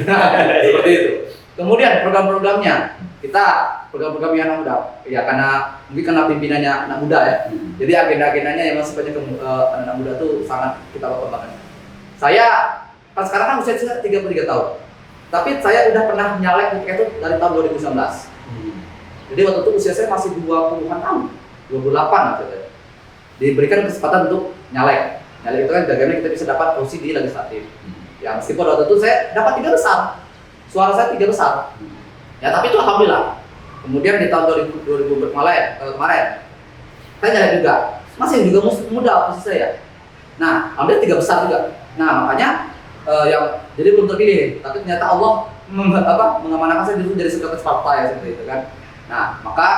Seperti itu. Kemudian program-programnya, kita program-program yang anak muda. Ya karena pimpinannya anak muda ya. Jadi agenda-agendanya yang masih banyak anak muda tuh sangat kita lakukan. Saya kan sekarang kan usia 33 tahun. Tapi saya udah pernah nyalek di PKS dari tahun 2019. Jadi waktu itu usia saya masih 20-an tahun, 28 maksudnya. Diberikan kesempatan untuk nyalek. Nyalek itu kan bagaimana kita bisa dapat kursi di legislatif. Ya meskipun waktu itu saya dapat 3 besar, suara saya 3 besar. Ya tapi itu alhamdulillah. Kemudian di tahun 2000 kemarin, saya nyalek juga. Masih juga muda posisi saya. Nah, alhamdulillah 3 besar juga. Nah makanya yang jadi belum terpilih, tapi ternyata Allah mengamanahkan saya dulu jadi sekretaris partai ya, seperti itu kan. Nah, maka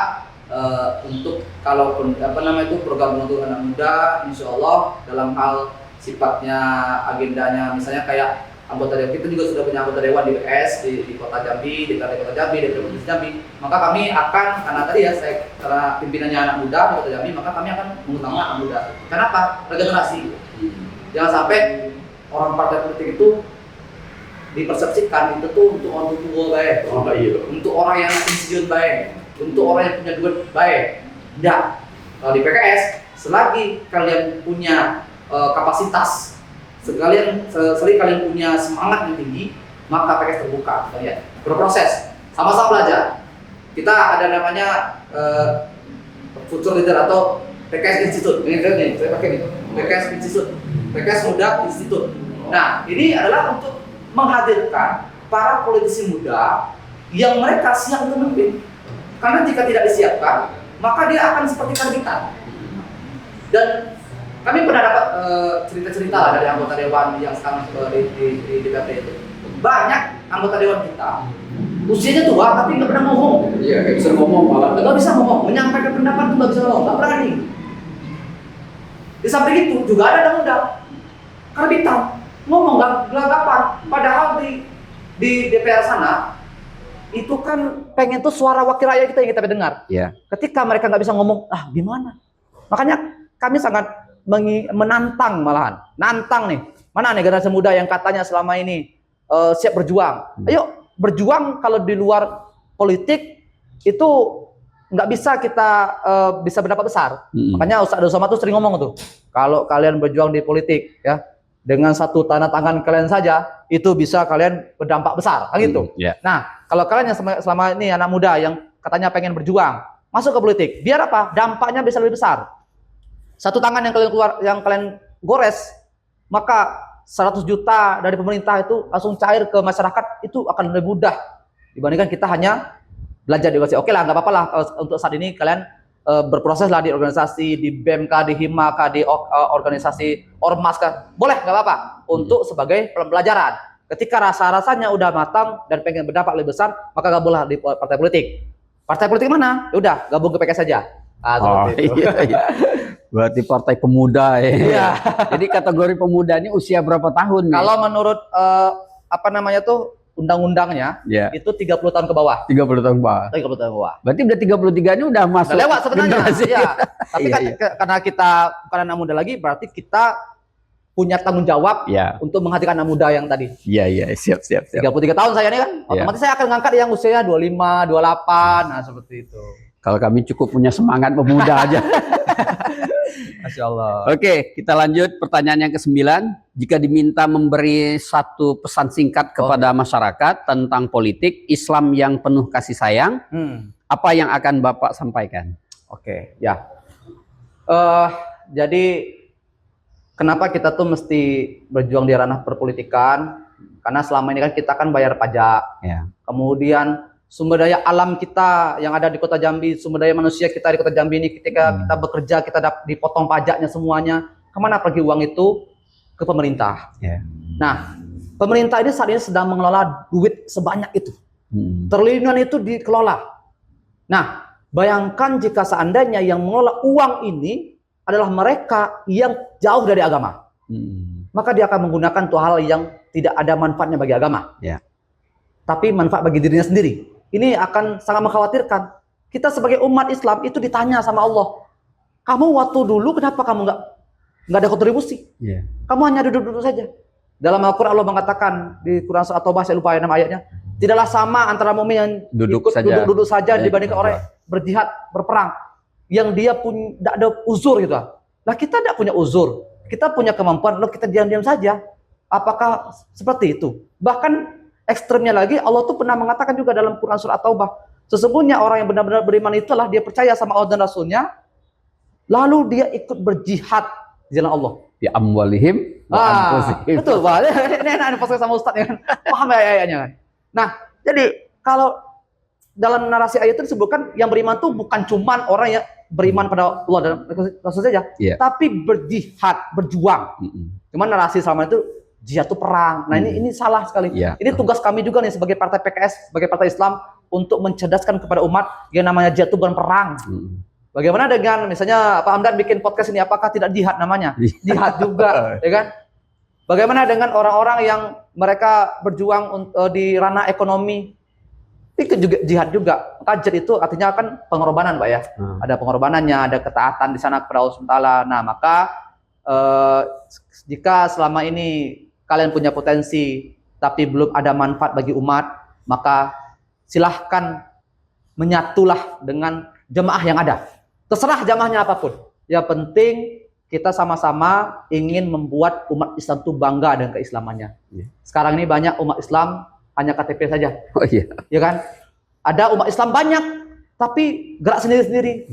untuk kalau program untuk anak muda, insya Allah dalam hal sifatnya agendanya, misalnya kayak anggota dewan, kita juga sudah punya anggota dewan di PKS di Kota Jambi, di Kota Jambi, di Provinsi Jambi. Maka kami akan, karena tadi ya saya karena pimpinannya anak muda di Kota Jambi, maka kami akan mengutamakan anak muda. Kenapa? Regenerasi. Jangan sampai orang partai politik itu dipersepsikan itu tuh untuk orang tua baik, untuk orang yang pensiun baik, untuk orang yang punya duit baik. Tidak. Kalau di PKS, selagi kalian punya kapasitas, selagi kalian punya semangat yang tinggi, maka PKS terbuka kalian berproses, sama-sama belajar. Kita ada namanya future leader atau PKS Institute. Ini saya pakai nih. PKS Institute. PKS Muda Institute. Nah, ini adalah untuk menghadirkan para politisi muda yang mereka siap untuk memimpin. Karena jika tidak disiapkan, maka dia akan seperti karbitan. Dan kami pernah dapat cerita-cerita lah dari anggota dewan yang sekarang di DPRD itu. Banyak anggota dewan kita usianya tua tapi nggak pernah ngomong. Iya, nggak bisa ngomong malah. Nggak bisa ngomong, menyampaikan pendapat itu nggak bisa ngomong, nggak berani. Di samping itu juga ada undang-undang karbitan, ngomong nggak gelagapan. Padahal di DPR sana itu kan pengen tuh suara wakil rakyat kita yang kita dengar. Iya. Ketika mereka nggak bisa ngomong, gimana? Makanya kami sangat menantang malahan, nantang nih. Mana nih generasi muda yang katanya selama ini siap berjuang? Ayo berjuang. Kalau di luar politik itu nggak bisa kita bisa berdapat besar. Makanya Ustaz Abdul Somad tuh sering ngomong tuh, kalau kalian berjuang di politik ya dengan satu tanda tangan kalian saja itu bisa kalian berdampak besar, kan gitu. Nah, kalau kalian yang selama ini anak muda yang katanya pengen berjuang masuk ke politik, biar apa? Dampaknya bisa lebih besar. Satu tangan yang kalian gores, maka 100 juta dari pemerintah itu langsung cair ke masyarakat, itu akan lebih mudah dibandingkan kita hanya belajar di organisasi. Oke lah, nggak apa-apa lah untuk saat ini kalian berproses lah di organisasi, di BEM kah, di HIMA kah, di organisasi ormas kah, boleh, nggak apa-apa untuk sebagai pembelajaran. Ketika rasa-rasanya udah matang dan pengen berdampak lebih besar, maka gabunglah di partai politik. Partai politik mana? Ya udah, gabung ke PKS saja. Seperti itu. Iya. Berarti partai pemuda ya. Iya. Jadi kategori pemuda ini usia berapa tahun? Kalau menurut apa namanya tuh undang-undangnya, itu 30 tahun ke bawah. 30 tahun ke bawah. 30 tahun ke bawah. Berarti udah 33 ini udah masuk. Udah lewat sebenarnya. Iya. Tapi Iya, kan karena kita bukan anak muda lagi, berarti kita punya tanggung jawab untuk menghadirkan anak muda yang tadi. Iya, siap. 33 tahun saya ini kan, otomatis saya akan ngangkat yang usianya 25, 28, nah seperti itu. Kalau kami cukup punya semangat pemuda aja. Masya Allah. Oke, kita lanjut pertanyaan yang ke-9. Jika diminta memberi satu pesan singkat kepada masyarakat tentang politik Islam yang penuh kasih sayang, apa yang akan Bapak sampaikan? Oke, ya. Jadi kenapa kita tuh mesti berjuang di ranah perpolitikan? Karena selama ini kan kita kan bayar pajak. Kemudian sumber daya alam kita yang ada di Kota Jambi, sumber daya manusia kita di Kota Jambi ini, ketika kita bekerja kita dipotong pajaknya semuanya. Kemana pergi uang itu? Ke pemerintah. Nah, pemerintah ini saat ini sedang mengelola duit sebanyak itu. Triliunan itu dikelola. Nah, bayangkan jika seandainya yang mengelola uang ini adalah mereka yang jauh dari agama. Maka dia akan menggunakan tuh hal yang tidak ada manfaatnya bagi agama. Tapi manfaat bagi dirinya sendiri. Ini akan sangat mengkhawatirkan. Kita sebagai umat Islam itu ditanya sama Allah, kamu waktu dulu kenapa kamu nggak ada kontribusi? Kamu hanya duduk-duduk saja. Dalam Al-Quran Allah mengatakan di Quran Surat At-Taubah, saya lupa nama ayatnya, tidaklah sama antara mukmin yang duduk saja dibandingkan orang berjihad, berperang, yang dia pun tidak ada uzur gitu. Lah kita tidak punya uzur, kita punya kemampuan, lalu kita diam-diam saja. Apakah seperti itu? Bahkan ekstremnya lagi, Allah tuh pernah mengatakan juga dalam Quran Surat At-Taubah, sesungguhnya orang yang benar-benar beriman itulah dia percaya sama Allah dan Rasulnya, lalu dia ikut berjihad di jalan Allah. Di amwalihim wa anfusihim. Betul, Pak. Ini enak podcast sama Ustaz ya kan. Paham ayatnya kan. Nah, jadi kalau dalam narasi ayat itu disebutkan yang beriman tuh bukan cuman orang yang beriman pada Allah dan Rasul saja, tapi berjihad, berjuang. Cuman narasi selama itu jihad itu perang. Nah, ini salah sekali. Ini tugas kami juga nih sebagai partai PKS, sebagai partai Islam untuk mencerdaskan kepada umat yang namanya jihad itu bukan perang. Bagaimana dengan misalnya Pak Hamdan bikin podcast ini, apakah tidak jihad namanya? Jihad juga, ya kan? Bagaimana dengan orang-orang yang mereka berjuang di ranah ekonomi? Itu juga jihad juga. Maka jihad itu artinya kan pengorbanan, Pak ya. Ada pengorbanannya, ada ketaatan di sana kepada Allah SWT. Nah, maka jika selama ini kalian punya potensi tapi belum ada manfaat bagi umat, maka silahkan menyatulah dengan jemaah yang ada. Terserah jamaahnya apapun. Yang penting kita sama-sama ingin membuat umat Islam itu bangga dengan keislamannya. Sekarang ini banyak umat Islam hanya KTP saja. Ya kan? Ada umat Islam banyak tapi gerak sendiri-sendiri.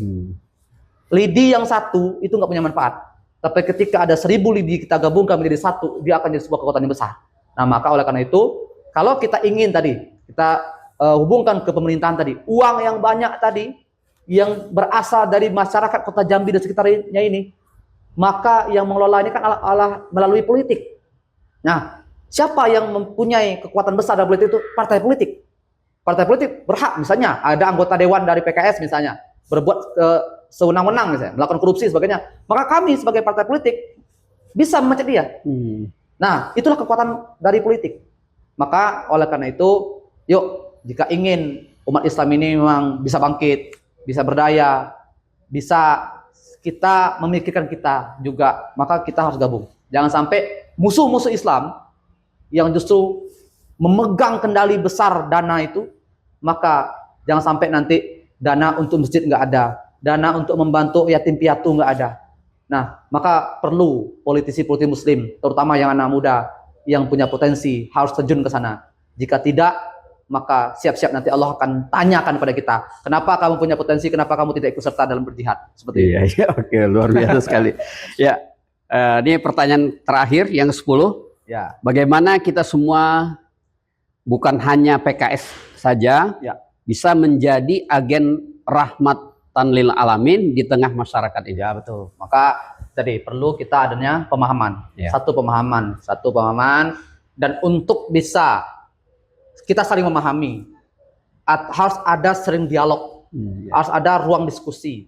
lidi yang satu itu nggak punya manfaat. Tapi ketika ada 1000 lidi kita gabungkan menjadi satu, dia akan jadi sebuah kekuatan yang besar. Nah, maka oleh karena itu, kalau kita ingin tadi, kita hubungkan ke pemerintahan tadi, uang yang banyak tadi, yang berasal dari masyarakat kota Jambi dan sekitarnya ini, maka yang mengelola ini kan melalui politik. Nah, siapa yang mempunyai kekuatan besar dalam politik itu? Partai politik. Partai politik berhak, misalnya ada anggota dewan dari PKS misalnya, berbuat sewenang-wenang misalnya, melakukan korupsi sebagainya, maka kami sebagai partai politik bisa memecat dia. Nah, itulah kekuatan dari politik. Maka oleh karena itu, yuk, jika ingin umat Islam ini memang bisa bangkit, bisa berdaya, bisa kita memikirkan kita juga, maka kita harus gabung. Jangan sampai musuh-musuh Islam yang justru memegang kendali besar dana itu, maka jangan sampai nanti dana untuk masjid nggak ada, dana untuk membantu yatim piatu nggak ada. Nah, maka perlu politisi-politisi muslim, terutama yang anak muda, yang punya potensi, harus terjun ke sana. Jika tidak, maka siap-siap nanti Allah akan tanyakan kepada kita, kenapa kamu punya potensi, kenapa kamu tidak ikut serta dalam berjihad. Seperti itu. Iya, oke, luar biasa sekali. Ya, ini pertanyaan terakhir yang 10. Ya. Bagaimana kita semua, bukan hanya PKS saja, bisa menjadi agen rahmatan lil alamin di tengah masyarakat ini. Ya, betul. Maka tadi perlu kita adanya pemahaman. Satu pemahaman, dan untuk bisa kita saling memahami, harus ada sering dialog, harus ada ruang diskusi,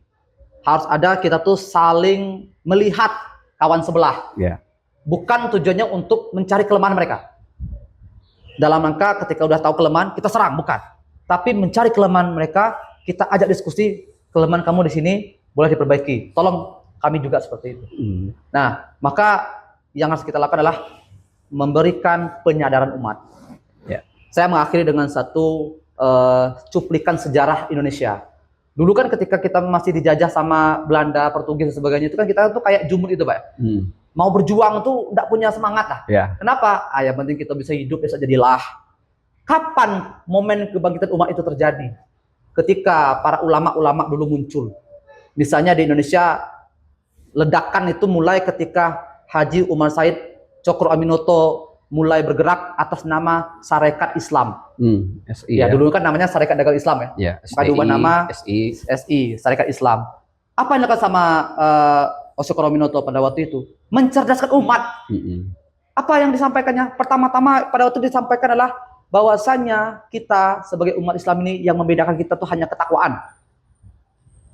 harus ada kita tuh saling melihat kawan sebelah. Bukan tujuannya untuk mencari kelemahan mereka. Dalam rangka ketika udah tahu kelemahan, kita serang, bukan. Tapi mencari kelemahan mereka, kita ajak diskusi, kelemahan kamu di sini boleh diperbaiki. Tolong kami juga seperti itu. Nah, maka yang harus kita lakukan adalah memberikan penyadaran umat. Saya mengakhiri dengan satu cuplikan sejarah Indonesia. Dulu kan ketika kita masih dijajah sama Belanda, Portugis dan sebagainya, itu kan kita tuh kayak jumut itu, Pak. Mau berjuang tuh enggak punya semangat lah. Kenapa? Yang penting kita bisa hidup, besok jadilah. Kapan momen kebangkitan umat itu terjadi? Ketika para ulama-ulama dulu muncul. Misalnya di Indonesia, ledakan itu mulai ketika Haji Umar Said Cokro Aminoto mulai bergerak atas nama Sarekat Islam. SI, dulu kan namanya Sarekat Dagang Islam ya. Maka diubah nama SI, Sarekat Islam. Apa yang dilakukan sama Cokro Aminoto pada waktu itu? Mencerdaskan umat. Apa yang disampaikannya? Pertama-tama pada waktu itu disampaikan adalah bahwasanya kita sebagai umat Islam ini yang membedakan kita tuh hanya ketakwaan.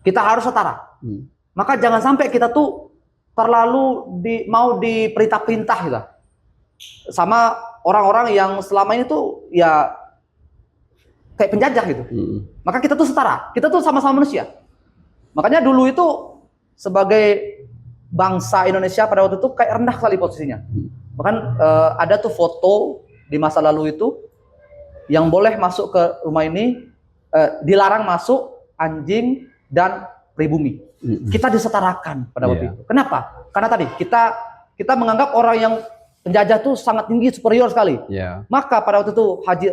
Kita harus setara. Maka jangan sampai kita tuh terlalu mau diperintah-perintah gitu. Sama orang-orang yang selama ini tuh ya kayak penjajah gitu. Maka kita tuh setara. Kita tuh sama-sama manusia. Makanya dulu itu sebagai bangsa Indonesia pada waktu itu kayak rendah sekali posisinya. Bahkan ada tuh foto di masa lalu itu yang boleh masuk ke rumah ini, dilarang masuk anjing dan pribumi. Kita disetarakan pada waktu itu. Kenapa? Karena tadi kita menganggap orang yang penjajah itu sangat tinggi, superior sekali. Maka pada waktu itu Haji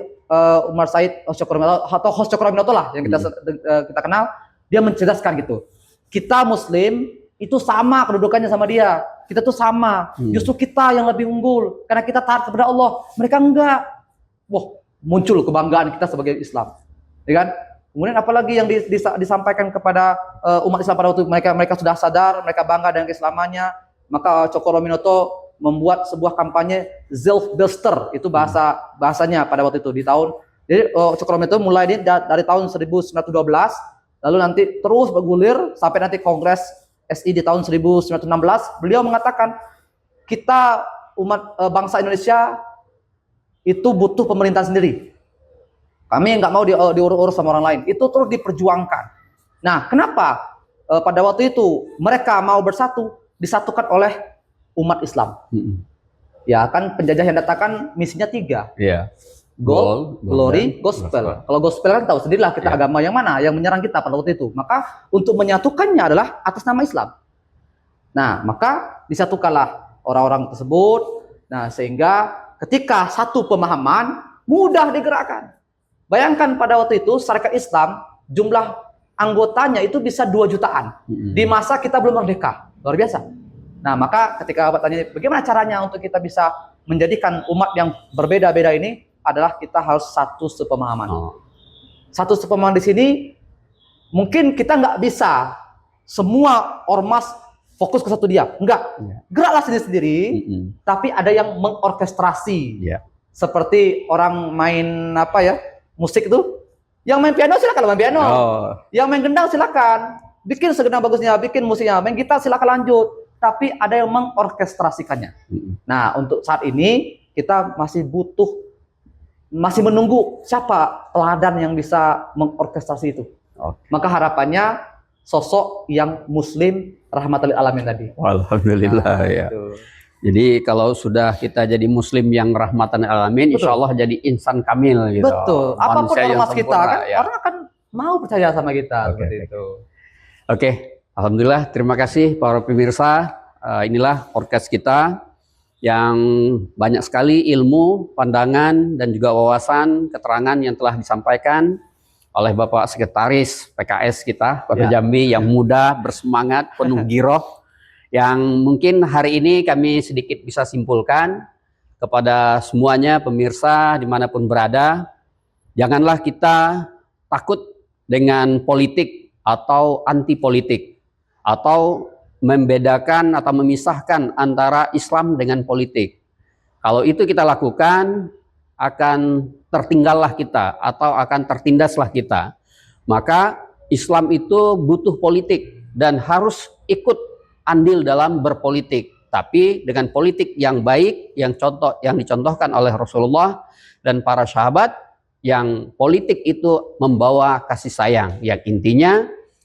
Umar Said atau Hos Cokro Aminoto lah yang kita kenal, dia mencerdaskan gitu. Kita Muslim itu sama kedudukannya sama dia. Kita tuh sama. Justru kita yang lebih unggul karena kita taat kepada Allah. Mereka enggak. Wah, muncul kebanggaan kita sebagai Islam. Ya kan? Kemudian apalagi yang disampaikan kepada umat Islam pada waktu itu, mereka sudah sadar, mereka bangga dengan keislamannya. Maka Cokro Aminoto membuat sebuah kampanye Zelfbuster, itu bahasanya pada waktu itu di tahun. Jadi Cokro Aminoto mulai dari tahun 1912, lalu nanti terus bergulir sampai nanti Kongres SI di tahun 1916. Beliau mengatakan kita umat bangsa Indonesia itu butuh pemerintahan sendiri. Kami nggak mau diurus sama orang lain. Itu terus diperjuangkan. Nah, kenapa pada waktu itu mereka mau bersatu, disatukan oleh umat Islam? Ya kan penjajah yang datangkan misinya 3. Gold, glory, gospel. Kalau gospel kan tahu sendirilah kita agama yang mana yang menyerang kita pada waktu itu. Maka untuk menyatukannya adalah atas nama Islam. Nah, maka disatukanlah orang-orang tersebut. Nah, sehingga ketika satu pemahaman mudah digerakkan. Bayangkan pada waktu itu Sarekat Islam jumlah anggotanya itu bisa 2 jutaan di masa kita belum merdeka. Luar biasa. Nah, maka ketika Bapak tanya bagaimana caranya untuk kita bisa menjadikan umat yang berbeda-beda ini, adalah kita harus satu sepemahaman. Satu sepemahaman di sini, mungkin kita nggak bisa semua ormas fokus ke satu dia. Enggak. Geraklah sendiri-sendiri, tapi ada yang mengorkestrasi. Seperti orang main musik itu. Yang main piano silakan main piano. Yang main gendang silakan. Bikin segenap bagusnya, bikin musiknya. Main gitar silakan lanjut. Tapi ada yang mengorkestrasikannya. Nah, untuk saat ini kita masih menunggu siapa teladan yang bisa mengorkestrasi itu. Maka harapannya sosok yang muslim rahmatan lil alamin tadi. Alhamdulillah ya. Jadi kalau sudah kita jadi muslim yang rahmatan lil alamin, insya Allah jadi insan kamil gitu. Betul. Apapun ormas kita kan orang akan mau percaya sama kita seperti itu. Oke, alhamdulillah. Terima kasih para pemirsa. Inilah podcast kita yang banyak sekali ilmu, pandangan dan juga wawasan, keterangan yang telah disampaikan oleh Bapak Sekretaris PKS kita, Bapak Jambi yang muda, bersemangat, penuh giroh. Yang mungkin hari ini kami sedikit bisa simpulkan kepada semuanya pemirsa dimanapun berada, janganlah kita takut dengan politik atau anti politik, atau membedakan atau memisahkan antara Islam dengan politik. Kalau itu kita lakukan, akan tertinggallah kita atau akan tertindaslah kita. Maka Islam itu butuh politik dan harus ikut andil dalam berpolitik, tapi dengan politik yang baik, yang dicontohkan oleh Rasulullah dan para sahabat, yang politik itu membawa kasih sayang, yang intinya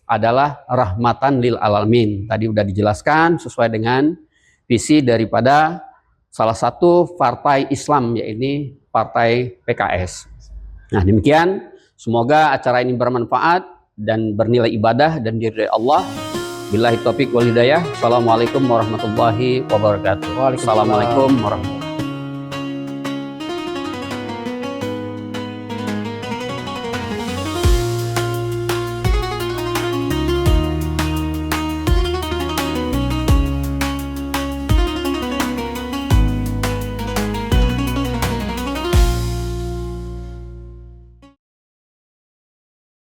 adalah rahmatan lil alamin. Tadi sudah dijelaskan sesuai dengan visi daripada salah satu partai Islam, yaitu partai PKS. Nah, demikian, semoga acara ini bermanfaat dan bernilai ibadah dan diridhai Allah. Billahi taufik wal hidayah. Assalamualaikum warahmatullahi wabarakatuh. Waalaikumsalam. Assalamualaikum warahmatullahi wabarakatuh.